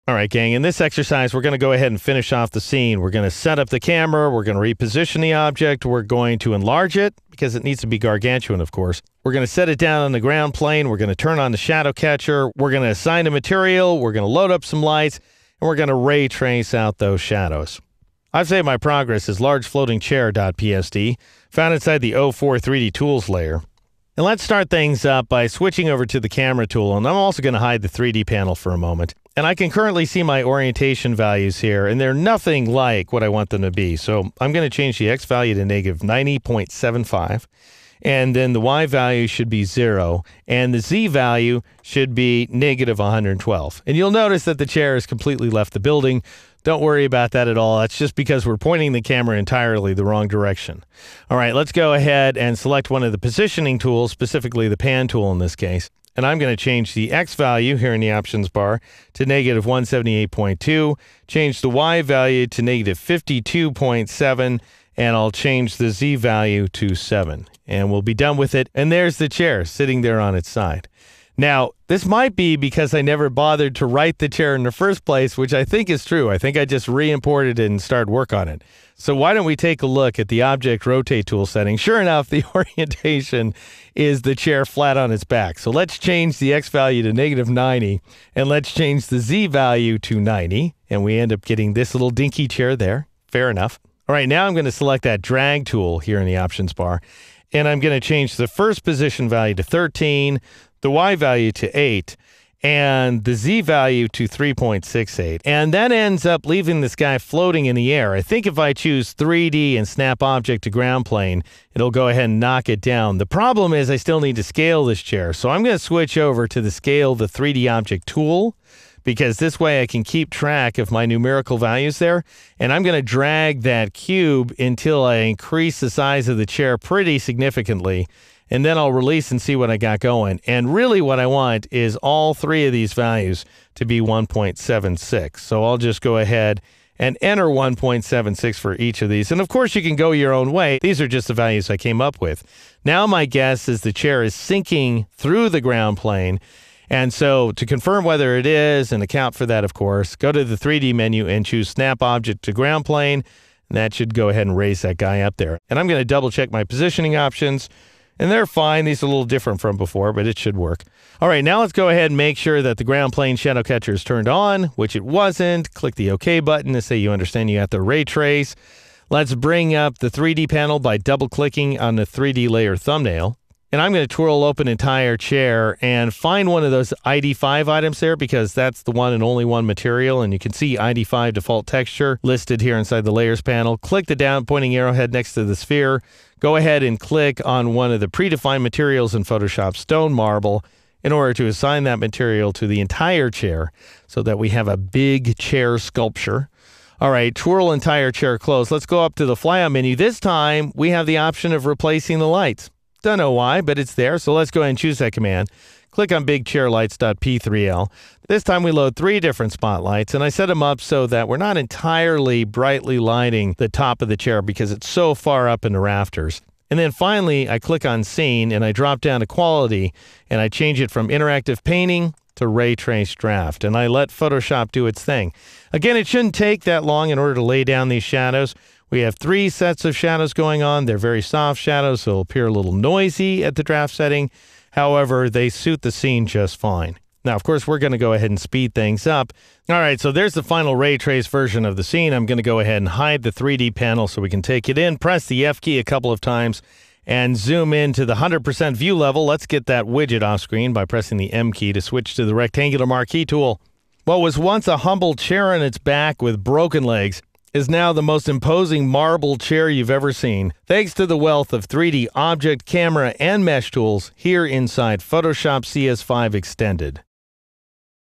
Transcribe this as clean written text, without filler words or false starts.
All right, gang, in this exercise, we're going to go ahead and finish off the scene. We're going to set up the camera. We're going to reposition the object. We're going to enlarge it because it needs to be gargantuan, of course. We're going to set it down on the ground plane. We're going to turn on the shadow catcher. We're going to assign a material. We're going to load up some lights, and we're going to ray trace out those shadows. I've saved my progress as largefloatingchair.psd, found inside the 04 3D Tools layer. And let's start things up by switching over to the camera tool, and I'm also going to hide the 3D panel for a moment. And I can currently see my orientation values here, and they're nothing like what I want them to be. So I'm going to change the X value to negative 90.75, and then the Y value should be 0, and the Z value should be negative 112. And you'll notice that the chair has completely left the building. Don't worry about that at all. That's just because we're pointing the camera entirely the wrong direction. All right, let's go ahead and select one of the positioning tools, specifically the pan tool in this case. And I'm going to change the X value here in the options bar to negative 178.2, change the Y value to negative 52.7, and I'll change the Z value to 7. And we'll be done with it. And there's the chair sitting there on its side. Now, this might be because I never bothered to write the chair in the first place, which I think is true. I think I just re-imported it and started work on it. So why don't we take a look at the Object Rotate tool setting? Sure enough, the orientation is the chair flat on its back. So let's change the X value to negative 90, and let's change the Z value to 90, and we end up getting this little dinky chair there. Fair enough. All right, now I'm going to select that drag tool here in the options bar, and I'm going to change the first position value to 13, the Y value to 8, and the Z value to 3.68. And that ends up leaving this guy floating in the air. I think if I choose 3D and snap object to ground plane, it'll go ahead and knock it down. The problem is I still need to scale this chair. So I'm going to switch over to the Scale the 3D Object tool, because this way I can keep track of my numerical values there. And I'm going to drag that cube until I increase the size of the chair pretty significantly. And then I'll release and see what I got going. And really what I want is all three of these values to be 1.76. So I'll just go ahead and enter 1.76 for each of these. And of course you can go your own way. These are just the values I came up with. Now my guess is the chair is sinking through the ground plane. And so to confirm whether it is and account for that, of course, go to the 3D menu and choose Snap Object to Ground Plane. And that should go ahead and raise that guy up there. And I'm going to double check my positioning options. And they're fine. These are a little different from before, but it should work. All right, now let's go ahead and make sure that the ground plane shadow catcher is turned on, which it wasn't. Click the OK button to say you understand you have to ray trace. Let's bring up the 3D panel by double-clicking on the 3D layer thumbnail. And I'm going to twirl open entire chair and find one of those ID5 items there, because that's the one and only one material. And you can see ID5 default texture listed here inside the layers panel. Click the down pointing arrowhead next to the sphere. Go ahead and click on one of the predefined materials in Photoshop, stone marble, in order to assign that material to the entire chair so that we have a big chair sculpture. All right, twirl entire chair closed. Let's go up to the flyout menu. This time we have the option of replacing the lights. Don't know why, but it's there. So let's go ahead and choose that command. Click on bigchairlights.p3l. This time we load 3 different spotlights, and I set them up so that we're not entirely brightly lighting the top of the chair because it's so far up in the rafters. And then finally, I click on Scene, and I drop down to Quality, and I change it from Interactive Painting to Ray Trace Draft, and I let Photoshop do its thing. Again, it shouldn't take that long in order to lay down these shadows. We have 3 sets of shadows going on. They're very soft shadows, so they'll appear a little noisy at the draft setting. However, they suit the scene just fine. Now, of course, we're going to go ahead and speed things up. All right, so there's the final ray trace version of the scene. I'm going to go ahead and hide the 3D panel so we can take it in, press the F key a couple of times, and zoom in to the 100% view level. Let's get that widget off screen by pressing the M key to switch to the rectangular marquee tool. What was once a humble chair on its back with broken legs is now the most imposing marble chair you've ever seen, thanks to the wealth of 3D object, camera, and mesh tools here inside Photoshop CS5 Extended.